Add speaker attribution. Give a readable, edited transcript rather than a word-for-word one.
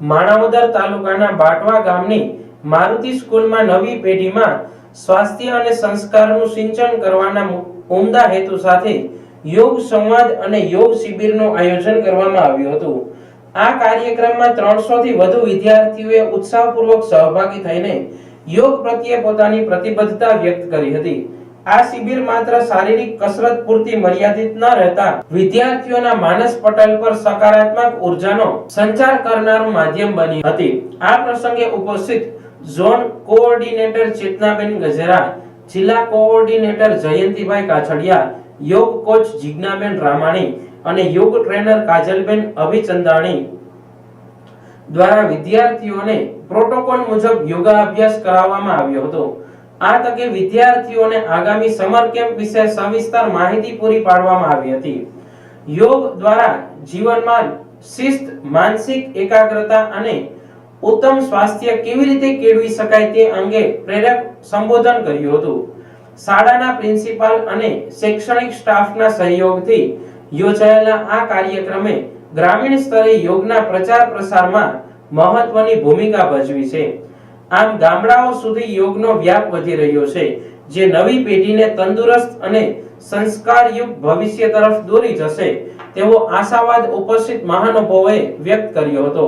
Speaker 1: માણાવદર તાલુકાના બાટવા ગામની મારુતિ સ્કૂલમાં નવી પેઢીમાં સ્વાસ્થ્ય અને સંસ્કારનું સિંચન કરવાના ઉમદા હેતુ સાથે યોગ સંવાદ અને યોગ શિબિરનું આયોજન કરવામાં આવ્યું હતું। આ કાર્યક્રમમાં 300 થી વધુ વિદ્યાર્થીઓએ ઉત્સાહપૂર્વક સહભાગી થઈને યોગ પ્રત્યે પોતાની પ્રતિબદ્ધતા વ્યક્ત કરી હતી। આ શિબિર માત્ર શારીરિક કસરત પૂરતી મર્યાદિત ન રહેતા વિદ્યાર્થીઓના માનસ પટલ પર સકારાત્મક ઉર્જાનો સંચાર કરનારું માધ્યમ બની હતી। આ પ્રસંગે ઉપસ્થિત ઝોન કોઓર્ડિનેટર ચેતનાબેન ગજેરા, જિલ્લા કોઓર્ડિનેટર જયંતિભાઈ કાછડિયા, યોગ કોચ જિજ્ઞાબેન રામાણી અને યોગ ટ્રેનર કાજલબેન અભિચંદાણી દ્વારા વિદ્યાર્થીઓને પ્રોટોકોલ મુજબ યોગા અભ્યાસ કરાવવામાં આવ્યો હતો। આ તકે વિદ્યાર્થીઓને આગામી સમર કેમ્પ વિશે સવિસ્તર માહિતી પૂરી પાડવામાં આવી હતી। યોગ દ્વારા જીવનમાં શિસ્ત, માનસિક એકાગ્રતા અને ઉત્તમ સ્વાસ્થ્ય કેવી રીતે કેળવી શકાય તે અંગે પ્રેરક સંબોધન કર્યું હતું। શાળાના પ્રિન્સિપાલ અને શૈક્ષણિક સ્ટાફના સહયોગથી યોજાયેલા આ કાર્યક્રમે ગ્રામીણ સ્તરે યોગના પ્રચાર પ્રસારમાં મહત્વની ભૂમિકા ભજવી છે। આમ ગામડાઓ સુધી યોગનો વ્યાપ વધી રહ્યો છે, જે નવી પેઢીને તંદુરસ્ત અને સંસ્કારયુક્ત ભવિષ્ય તરફ દોરી જશે તેવો આશાવાદ ઉપસ્થિત મહાનુભાવોએ વ્યક્ત કર્યો હતો।